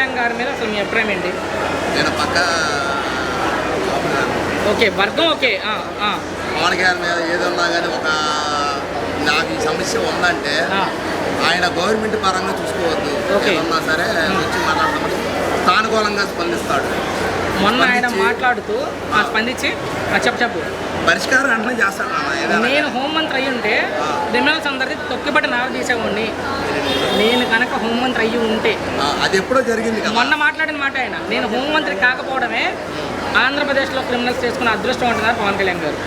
కళ్యాణ్ గారి మీద అసలు మీ అభిప్రాయం ఏంటి? నేను పక్క ఓకే, వర్గం ఓకే. పవన్ కళ్యాణ్ మీద ఏదన్నా కానీ నాకు ఈ సమస్య ఉందంటే ఆయన గవర్నమెంట్ పరంగా చూసుకోవద్దు. ఏదన్నా సరే వచ్చి మాట్లాడుతున్నప్పుడు సానుకూలంగా స్పందిస్తాడు. మొన్న ఆయన మాట్లాడుతూ స్పందించి చెప్పు పరిష్కారం వెంటనే చేస్తాడు. నేను హోంమంత్రి అయ్యి ఉంటే క్రిమినల్స్ అందరికీ తొక్కిపట్టి నార తీసేవాడిని. నేను కనుక హోంమంత్రి అయ్యి ఉంటే అది ఎప్పుడో జరిగింది. మొన్న మాట్లాడిన మాట ఆయన, నేను హోంమంత్రి కాకపోవడమే ఆంధ్రప్రదేశ్లో క్రిమినల్స్ చేసుకున్న అదృష్టం ఉంటున్నారు పవన్ కళ్యాణ్ గారు.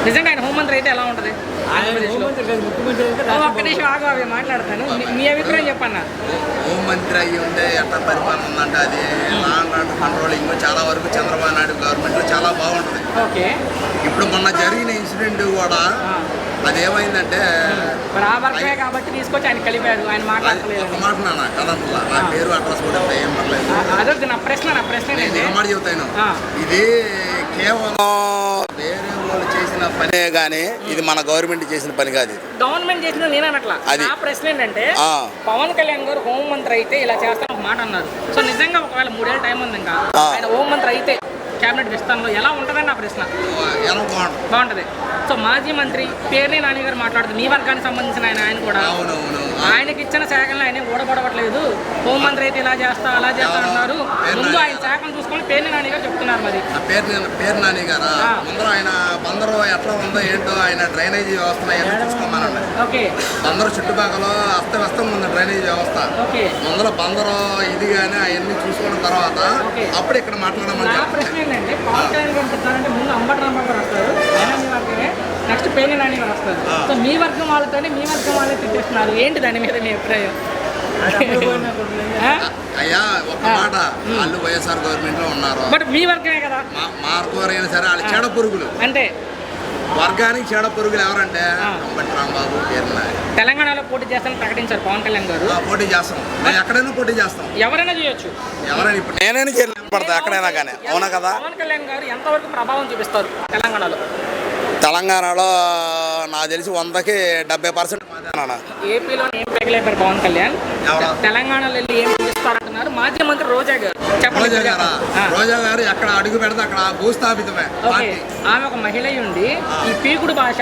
నిజంగా ఆయన హోంమంత్రి అయితే ఎలా ఉంటుంది ఆంధ్రప్రదేశ్లో? ఒక్క నిమిషం ఆగు, అవి మాట్లాడతాను. మీ అభిప్రాయం చెప్పన్నా. హోంమంత్రి అయ్యి ఉంటే ఎట్లా పరిపాలన ఉందంటే అది లా అండ్ ఆర్డర్ కంట్రోలింగ్ చాలా వరకు చంద్రబాబు నాయుడు గవర్నమెంట్లో చాలా బాగుంటుంది. ఓకే, ఇప్పుడు మొన్న జరిగిన ఇన్సిడెంట్ కూడా అదేమైందంటే కాబట్టి తీసుకొచ్చి ఆయన కలిపారు. ఆయన మాట్లాడలేదు. ఒక మాట నాన్న కదంతా నా పేరు అడ్రస్ కూడా ఏం పర్లేదు. అదే నా ప్రశ్న మాట చెబుతాను. ఇది కేవలం వేరే వాళ్ళు చేసిన పనే కానీ ఇది మన గవర్నమెంట్ చేసిన పని కాదు. గవర్నమెంట్ చేసిన నేనట్లా. నా ప్రశ్న ఏంటంటే పవన్ కళ్యాణ్ గారు హోంమంత్రి అయితే ఇలా చేస్తాను ఒక మాట అన్నారు. సో నిజంగా ఒకవేళ 3 ఏళ్ళ టైం ఉంది ఇంకా ఆయన హోంమంత్రి అయితే క్యాబినెట్ విస్తరణలో ఎలా ఉంటుందని నా ప్రశ్న. బాగుంటుంది. సో మాజీ మంత్రి పేర్ని నాని గారు మాట్లాడుతుంది, మీ వర్గానికి సంబంధించిన ఆయన కూడా ఆయనకి ఇచ్చిన శాఖలను ఆయన ఓడబడవట్లేదు. హోంమంత్రి అయితే ఇలా చేస్తా అలా చేస్తా అంటున్నారు. ముందు ఆయన శాఖను చూసుకొని పేర్ని నాని గారు చెప్తున్నారు. మరి పేరు నాని గారు ముందర ఆయన బందరు ఎట్లా ఉందో ఏంటో ఆయన డ్రైనేజీ వ్యవస్థ చూసుకోమనండి. ఓకే, బందరు చుట్టుపక్కల అస్తవ్యస్తంగా ఉంది డ్రైనేజీ వ్యవస్థ. ముందర బందరు ఇది కానీ అవన్నీ చూసుకున్న తర్వాత అప్పుడు ఇక్కడ మాట్లాడమని ప్రశ్న ఏంటంటే పవన్ కళ్యాణ్ గారు చెప్తారంటే ముందు అంబటి రాంబాబు గారు వస్తారు, ఆయన మీ వర్గమే, నెక్స్ట్ పేర్ని నాని గారు వస్తారు. సో మీ వర్గం వాళ్ళతోనే మీ వర్గం వాళ్ళే తిట్టేస్తున్నారు. ఏంటి దాని మీద మీ అభిప్రాయం? అయ్యా ఒక మాట, వాళ్ళు వైఎస్ఆర్ గవర్నమెంట్ లో ఉన్నారు, బట్ మీ వర్గమే కదా. మా అయినా సరే వాళ్ళు చెడ పురుగులు అంటే వర్గానికి చెడ పురుగులు ఎవరంటే అంబటి రాంబాబు, పేర్ని నాని. తెలంగాణలో పోటీ చేస్తానని ప్రకటించారు పవన్ కళ్యాణ్ గారు. పోటీ చేస్తాం, మేము ఎక్కడైనా పోటీ చేస్తాం, ఎవరైనా చేయొచ్చు. ఎవరైనా ఇప్పుడు నేనైనా చేయలేకపోతా ఎక్కడైనా కానీ. అవునా కదా? పవన్ కళ్యాణ్ గారు ఎంతవరకు ప్రభావం చూపిస్తారు తెలంగాణలో? తెలంగాణలో నాకు తెలిసి 100కి 70%. ఏపీలో ఏం పెగలేపారు పవన్ కళ్యాణ్, తెలంగాణలో వెళ్ళి ఏం చూపిస్తారంటున్నారు మాజీ మంత్రి రోజా గారు. రోజా గారు ఎక్కడ అడుగు పెడితే అక్కడ భూస్థాపితమే. ఆమె ఒక మహిళ ఉండి ఈ పీకుడు భాష,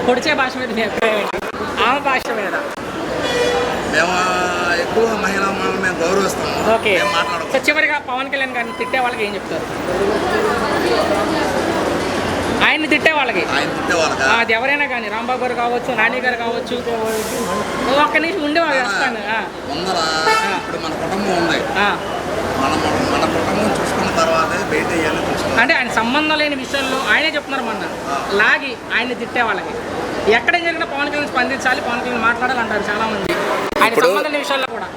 పొడిచే భాష మీద మీ అభిప్రాయం ఏంటి? ఆమె భాష మీద మేము ఎక్కువ మహిళా మేము గౌరవిస్తాం. ఓకే, సో చివరిగా పవన్ కళ్యాణ్ గారిని తిట్టే వాళ్ళకి ఏం చెప్తారు? ఆయన్ని తిట్టే వాళ్ళకి అది ఎవరైనా కానీ రాంబాబు గారు కావచ్చు, నాని గారు కావచ్చు, ఒక్క నిమిషం ఉండేవాళ్ళు వస్తాను. ఇప్పుడు మన కుటుంబం ఉంది, మన కుటుంబం చూసుకున్న తర్వాతే బయట అంటే ఆయన సంబంధం లేని విషయంలో ఆయనే చెప్తున్నారు. మొన్న లాగి ఆయన్ని తిట్టే వాళ్ళకి ఎక్కడ జరిగినా పవన్ కళ్యాణ్ స్పందించాలి, పవన్ కళ్యాణ్ మాట్లాడాలి అంటారు చాలా మంది. ఆయన సంబంధం లేని విషయాల్లో కూడా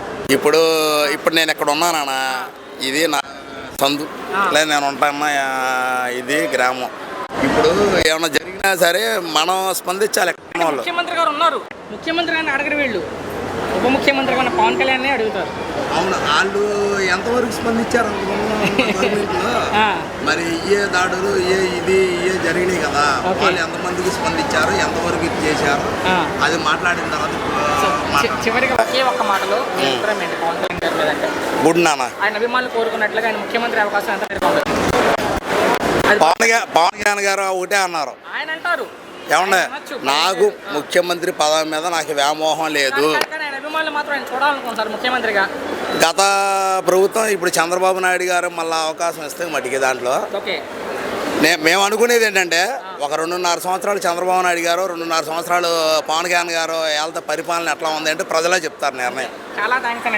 ఇప్పుడు నేను ఎక్కడ ఉన్నానా, ఇది నా సందు లేదు, నేను ఉంటానా, ఇది గ్రామం. ఇప్పుడు ఏమన్నా జరిగినా సరే మనం స్పందించాలి. ముఖ్యమంత్రి గారు ఉన్నారు, ముఖ్యమంత్రి గారిని అడగరు వీళ్ళు, ఉప ముఖ్యమంత్రి గారిని పవన్ కళ్యాణ్ అడుగుతారు. అవును, వాళ్ళు ఎంతవరకు స్పందించారు మరి ఏ దాడులు ఏ జరిగినాయి కదా, వాళ్ళు ఎంతమందికి స్పందించారు, ఎంతవరకు ఇది చేశారు, అది మాట్లాడిన తర్వాత చివరిగా ఒకే ఒక్క మాటలో పవన్ కళ్యాణ్ గారి మీద అంటే గుడ్ నాన్న ఆయన అభిమానులు కోరుకున్నట్లుగా ఆయన ముఖ్యమంత్రి అవకాశం ఎంత పవన్ కళ్యాణ్ గారు ఒకటే అన్నారు. ఆయన అంటారు ఏమన్నా నాకు ముఖ్యమంత్రి పదవి మీద నాకు వ్యామోహం లేదు. ముఖ్యమంత్రిగా గత ప్రభుత్వం ఇప్పుడు చంద్రబాబు నాయుడు గారు మళ్ళీ అవకాశం ఇస్తే మటుకి దాంట్లో మేము అనుకునేది ఏంటంటే ఒక 2.5 సంవత్సరాలు చంద్రబాబు నాయుడు గారు, 2.5 సంవత్సరాలు పవన్ కళ్యాణ్ గారు వెళ్తే పరిపాలన ఎట్లా ఉంది అంటే ప్రజలే చెప్తారు నిర్ణయం. చాలా థ్యాంక్స్.